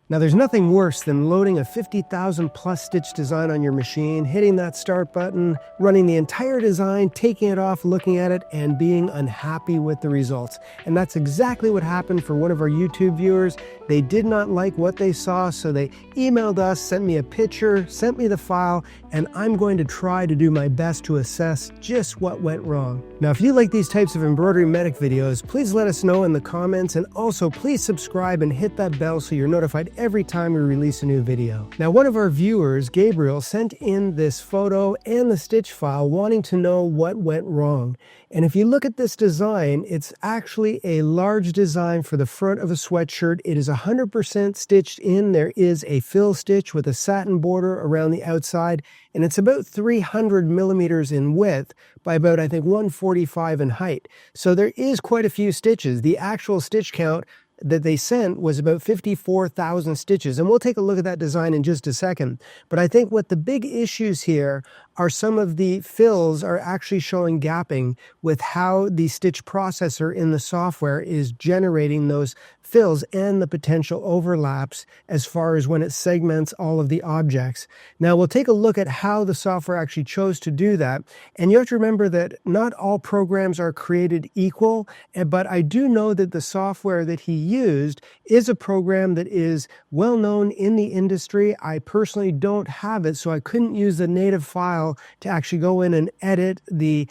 Now, there's nothing worse than loading a 50,000 plus stitch design on your machine, hitting that start button, running the entire design, taking it off, looking at it, and being unhappy with the results. And that's exactly what happened for one of our YouTube viewers. They did not like what they saw, so they emailed us, sent me a picture, sent me the file, and I'm going to try to do my best to assess just what went wrong. Now, if you like these types of embroidery medic videos, please let us know in the comments, and also please subscribe and hit that bell so you're notified every time we release a new video. Now, one of our viewers, Gabriel, sent in this photo and the stitch file wanting to know what went wrong. And if you look at this design, it's actually a large design for the front of a sweatshirt. It is 100% stitched in. There is a fill stitch with a satin border around the outside, and it's about 300 millimeters in width by about, I think, 145 in height. So there is quite a few stitches. The actual stitch count that they sent was about 54,000 stitches, and we'll take a look at that design in just a second. But I think what the big issues here are some of the fills are actually showing gapping with how the stitch processor in the software is generating those fills and the potential overlaps as far as when it segments all of the objects. Now, we'll take a look at how the software actually chose to do that. And you have to remember that not all programs are created equal, but I do know that the software that he used is a program that is well known in the industry. I personally don't have it, so I couldn't use the native file to actually go in and edit the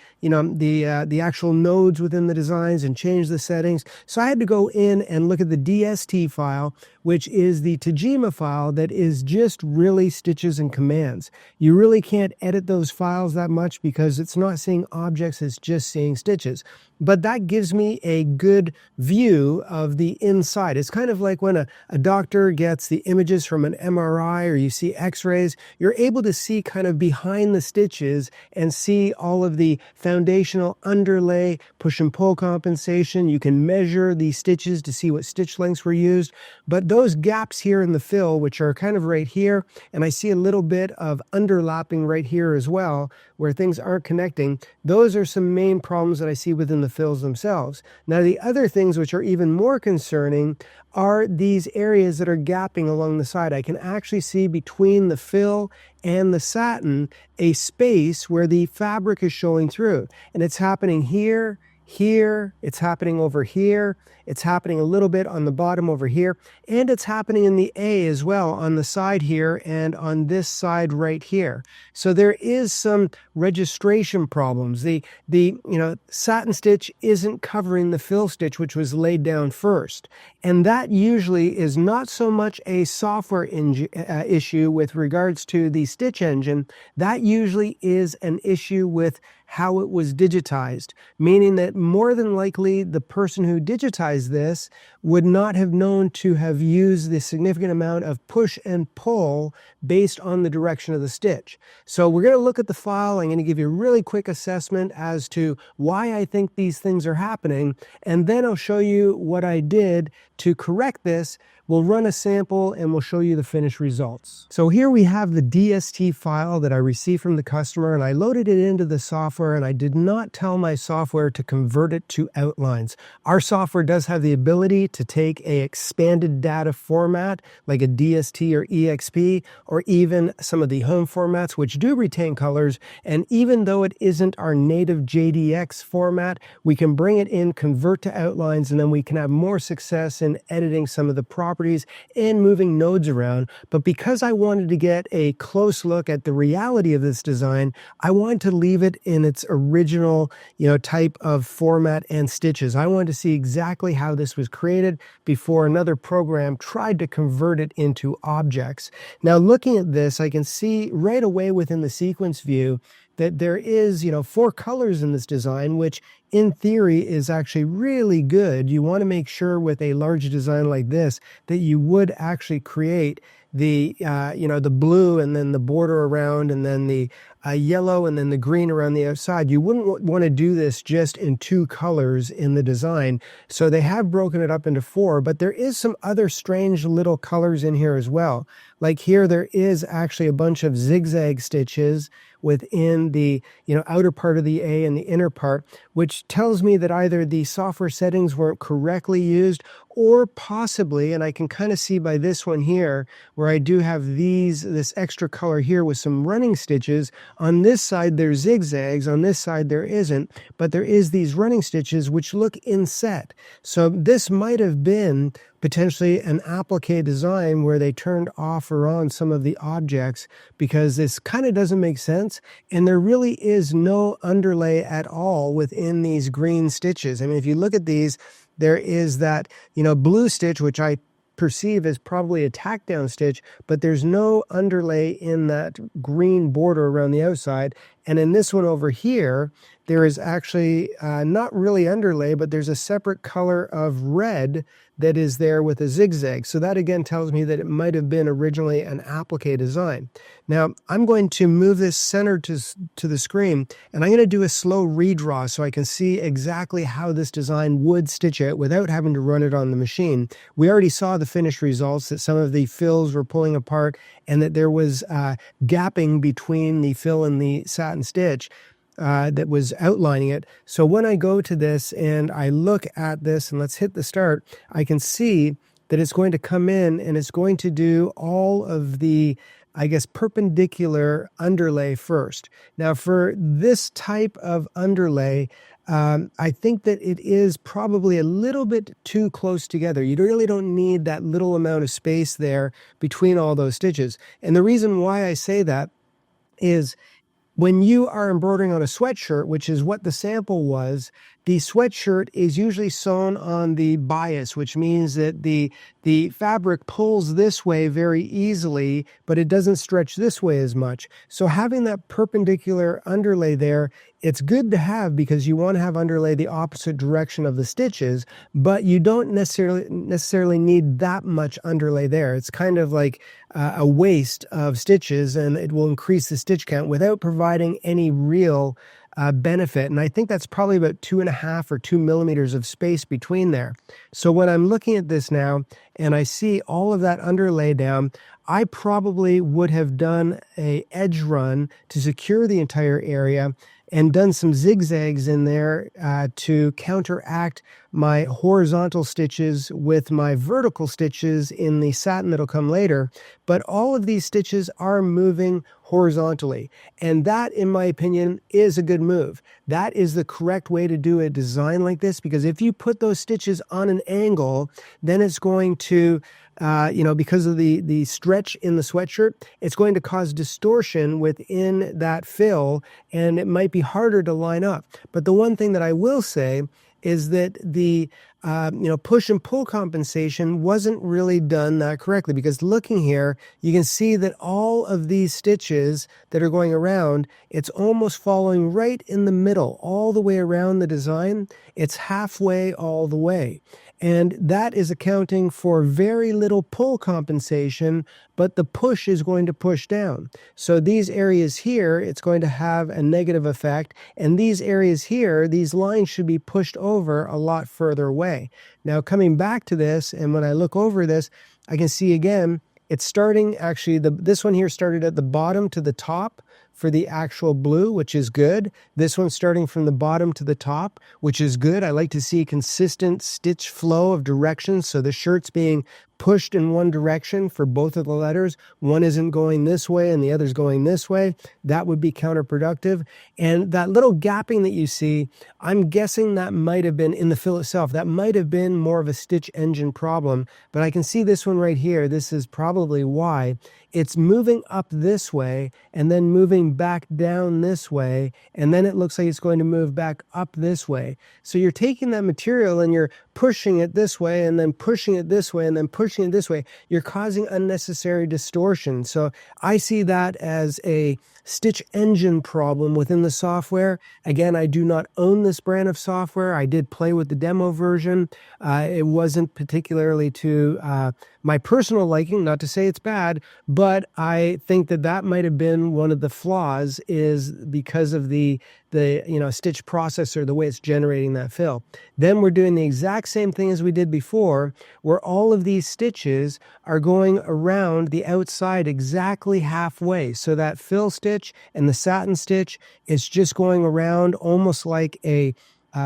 actual nodes within the designs and change the settings. So I had to go in and look at the DST file, which is the Tajima file that is just really stitches and commands. You really can't edit those files that much because it's not seeing objects, it's just seeing stitches. But that gives me a good view of the inside. It's kind of like when a doctor gets the images from an MRI or you see x-rays, you're able to see kind of behind the stitches and see all of the foundational underlay, push and pull compensation. You can measure the stitches to see what stitch lengths were used. But those gaps here in the fill, which are kind of right here, and I see a little bit of underlapping right here as well, where things aren't connecting, those are some main problems that I see within the fills themselves. Now, the other things which are even more concerning are these areas that are gapping along the side. I can actually see between the fill and the satin a space where the fabric is showing through. And it's happening here, it's happening over here, it's happening a little bit on the bottom over here, and it's happening in the A as well on the side here and on this side right here. So there is some registration problems. The satin stitch isn't covering the fill stitch, which was laid down first. And that usually is not so much a software issue with regards to the stitch engine. That usually is an issue with how it was digitized, meaning that more than likely the person who digitized this would not have known to have used the significant amount of push and pull based on the direction of the stitch. So we're going to look at the file. I'm going to give you a really quick assessment as to why I think these things are happening, and then I'll show you what I did to correct this. We'll run a sample and we'll show you the finished results. So here we have the DST file that I received from the customer, and I loaded it into the software, and I did not tell my software to convert it to outlines. Our software does have the ability to take a expanded data format like a DST or EXP, or even some of the home formats which do retain colors. And even though it isn't our native JDX format, we can bring it in, convert to outlines, and then we can have more success in editing some of the properties and moving nodes around. But because I wanted to get a close look at the reality of this design, I wanted to leave it in its original, type of format and stitches. I wanted to see exactly how this was created before another program tried to convert it into objects. Now, looking at this, I can see right away within the sequence view that there is, 4 colors in this design, which in theory is actually really good. You want to make sure with a large design like this that you would actually create the, the blue and then the border around, and then the yellow and then the green around the outside. You wouldn't want to do this just in 2 colors in the design. So they have broken it up into 4, but there is some other strange little colors in here as well. Like here, there is actually a bunch of zigzag stitches within the outer part of the A and the inner part, which which tells me that either the software settings weren't correctly used, or possibly, and I can kind of see by this one here, where I do have this extra color here with some running stitches. On this side, there's zigzags. On this side, there isn't, but there is these running stitches which look inset. So this might have been potentially an applique design where they turned off or on some of the objects, because this kind of doesn't make sense. And there really is no underlay at all within these green stitches. I mean, if you look at these, there is that, blue stitch, which I perceive as probably a tack down stitch, but there's no underlay in that green border around the outside. And in this one over here, there is actually not really underlay, but there's a separate color of red that is there with a zigzag. So that again tells me that it might have been originally an applique design. Now I'm going to move this center to the screen, and I'm going to do a slow redraw so I can see exactly how this design would stitch out without having to run it on the machine. We already saw the finished results, that some of the fills were pulling apart and that there was gapping between the fill and the satin stitch that was outlining it. So when I go to this and I look at this, and let's hit the start, I can see that it's going to come in and it's going to do all of the, I guess, perpendicular underlay first. Now for this type of underlay, I think that it is probably a little bit too close together. You really don't need that little amount of space there between all those stitches. And the reason why I say that is, when you are embroidering on a sweatshirt, which is what the sample was, the sweatshirt is usually sewn on the bias, which means that the fabric pulls this way very easily, but it doesn't stretch this way as much. So having that perpendicular underlay there, it's good to have because you want to have underlay the opposite direction of the stitches, but you don't necessarily need that much underlay there. It's kind of like a waste of stitches, and it will increase the stitch count without providing any real benefit. And I think that's probably about 2.5 or 2 millimeters of space between there. So when I'm looking at this now and I see all of that underlay down, I probably would have done a edge run to secure the entire area and done some zigzags in there to counteract my horizontal stitches with my vertical stitches in the satin that'll come later. But all of these stitches are moving horizontally. And that, in my opinion, is a good move. That is the correct way to do a design like this, because if you put those stitches on an angle, then it's going to, because of the stretch in the sweatshirt, it's going to cause distortion within that fill, and it might be harder to line up. But the one thing that I will say is that the push and pull compensation wasn't really done that correctly, because looking here, you can see that all of these stitches that are going around, it's almost following right in the middle, all the way around the design. It's halfway all the way. And that is accounting for very little pull compensation, but the push is going to push down. So these areas here, it's going to have a negative effect. And these areas here, these lines should be pushed over a lot further away. Now coming back to this, and when I look over this, I can see again, it's starting actually, this one here started at the bottom to the top for the actual blue, which is good. This one's starting from the bottom to the top, which is good. I like to see consistent stitch flow of direction. So the shirt's being pushed in one direction for both of the letters. One isn't going this way and the other's going this way. That would be counterproductive. And that little gapping that you see, I'm guessing that might have been in the fill itself. That might have been more of a stitch engine problem, but I can see this one right here. This is probably why. It's moving up this way and then moving back down this way, and then it looks like it's going to move back up this way. So you're taking that material and you're pushing it this way and then pushing it this way and then pushing it this way. You're causing unnecessary distortion. So I see that as a stitch engine problem within the software. Again, I do not own this brand of software. I did play with the demo version. It wasn't particularly to my personal liking, not to say it's bad, but I think that that might have been one of the flaws, is because of the stitch processor, the way it's generating that fill. Then we're doing the exact same thing as we did before, where all of these stitches are going around the outside exactly halfway. So that fill stitch and the satin stitch is just going around almost like a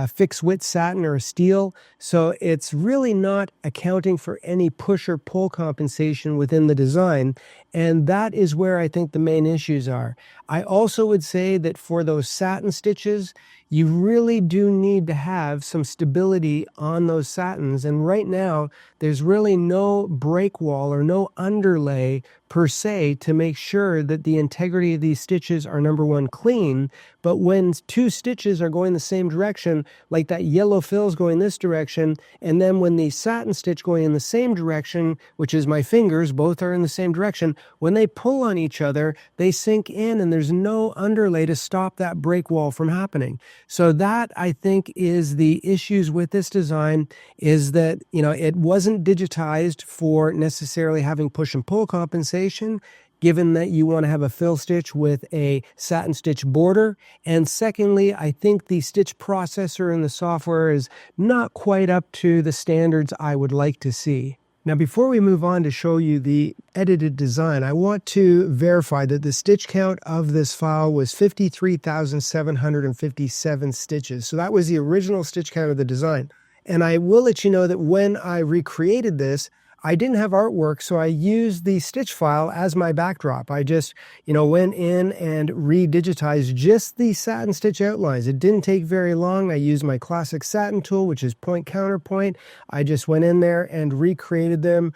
fixed width satin or a steel. So it's really not accounting for any push or pull compensation within the design. And that is where I think the main issues are. I also would say that for those satin stitches, you really do need to have some stability on those satins. And right now, there's really no break wall or no underlay per se to make sure that the integrity of these stitches are, number one, clean. But when two stitches are going the same direction, like that yellow fill's going this direction, and then when the satin stitch going in the same direction, which is my fingers, both are in the same direction, when they pull on each other, they sink in and there's no underlay to stop that break wall from happening. So that, I think, is the issues with this design, is that, it wasn't digitized for necessarily having push and pull compensation, given that you want to have a fill stitch with a satin stitch border. And secondly, I think the stitch processor in the software is not quite up to the standards I would like to see. Now, before we move on to show you the edited design, I want to verify that the stitch count of this file was 53,757 stitches. So that was the original stitch count of the design. And I will let you know that when I recreated this, I didn't have artwork, so I used the stitch file as my backdrop. I just, went in and redigitized just the satin stitch outlines. It didn't take very long. I used my classic satin tool, which is point counterpoint. I just went in there and recreated them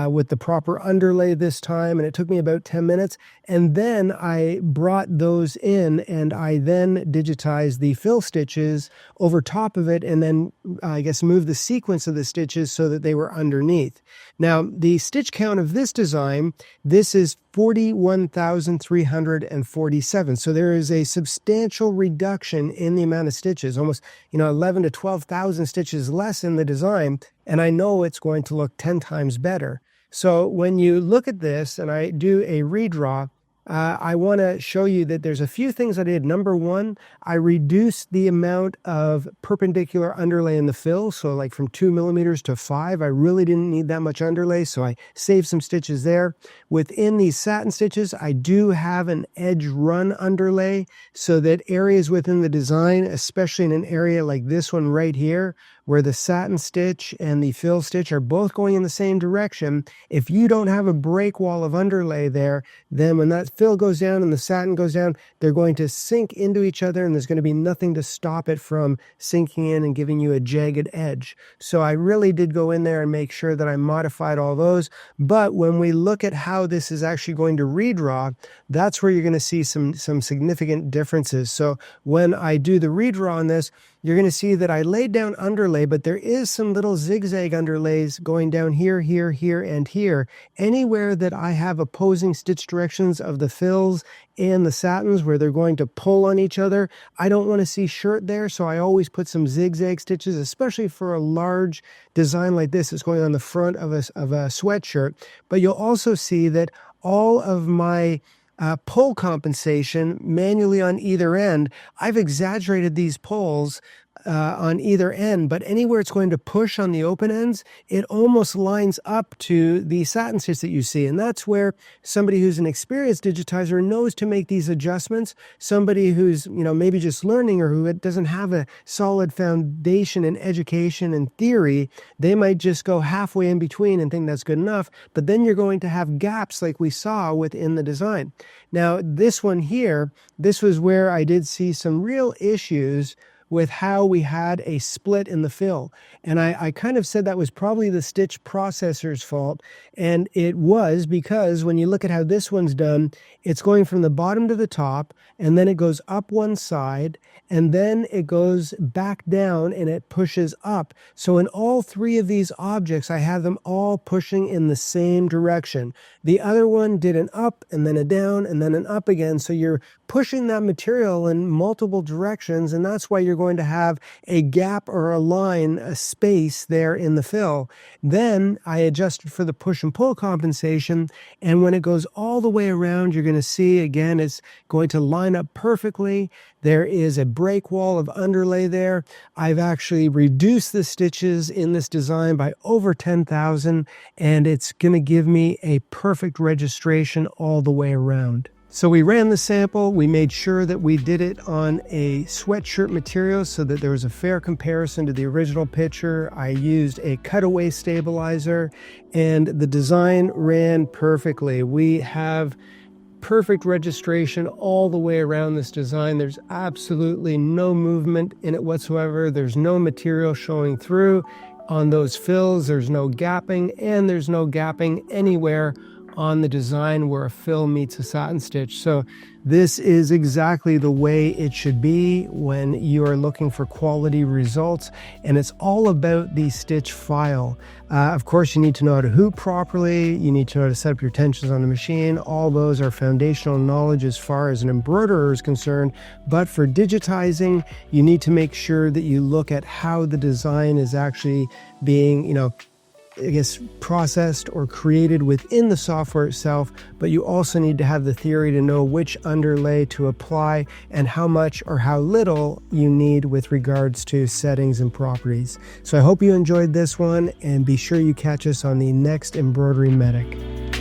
with the proper underlay this time, and it took me about 10 minutes. And then I brought those in, and I then digitized the fill stitches over top of it, and then moved the sequence of the stitches so that they were underneath. Now, the stitch count of this design, this is 41,347. So there is a substantial reduction in the amount of stitches, almost 11 to 12,000 stitches less in the design, and I know it's going to look 10 times better. So when you look at this and I do a redraw, I want to show you that there's a few things I did. Number one, I reduced the amount of perpendicular underlay in the fill. So like from 2 millimeters to 5, I really didn't need that much underlay. So I saved some stitches there. Within these satin stitches, I do have an edge run underlay so that areas within the design, especially in an area like this one right here, where the satin stitch and the fill stitch are both going in the same direction, if you don't have a break wall of underlay there, then when that fill goes down and the satin goes down, they're going to sink into each other and there's going to be nothing to stop it from sinking in and giving you a jagged edge. So I really did go in there and make sure that I modified all those. But when we look at how this is actually going to redraw, that's where you're going to see some significant differences. So when I do the redraw on this, you're going to see that I laid down underlay, but there is some little zigzag underlays going down here, here, here, and here. Anywhere that I have opposing stitch directions of the fills and the satins where they're going to pull on each other, I don't want to see shirt there, so I always put some zigzag stitches, especially for a large design like this that's going on the front of a sweatshirt. But you'll also see that all of my pull compensation manually on either end, I've exaggerated these pulls on either end, but anywhere it's going to push on the open ends, it almost lines up to the satin stitch that you see. And that's where somebody who's an experienced digitizer knows to make these adjustments. Somebody who's, maybe just learning or who doesn't have a solid foundation in education and theory, they might just go halfway in between and think that's good enough. But then you're going to have gaps like we saw within the design. Now, this one here, this was where I did see some real issues with how we had a split in the fill. And I kind of said that was probably the stitch processor's fault. And it was, because when you look at how this one's done, it's going from the bottom to the top, and then it goes up one side, and then it goes back down and it pushes up. So in all three of these objects, I have them all pushing in the same direction. The other one did an up and then a down and then an up again. So you're pushing that material in multiple directions, and that's why you're going to have a gap or a line, a space there in the fill. Then I adjusted for the push and pull compensation, and when it goes all the way around, you're going to see again it's going to line up perfectly. There is a break wall of underlay there. I've actually reduced the stitches in this design by over 10,000, and it's going to give me a perfect registration all the way around. So we ran the sample, we made sure that we did it on a sweatshirt material so that there was a fair comparison to the original picture. I used a cutaway stabilizer and the design ran perfectly. We have perfect registration all the way around this design. There's absolutely no movement in it whatsoever. There's no material showing through on those fills. There's no gapping, and there's no gapping anywhere on the design where a fill meets a satin stitch. So this is exactly the way it should be when you are looking for quality results, and it's all about the stitch file. Of course, you need to know how to hoop properly, you need to know how to set up your tensions on the machine. All those are foundational knowledge as far as an embroiderer is concerned, but for digitizing, you need to make sure that you look at how the design is actually being, processed or created within the software itself, but you also need to have the theory to know which underlay to apply and how much or how little you need with regards to settings and properties. So I hope you enjoyed this one, and be sure you catch us on the next Embroidery Medic.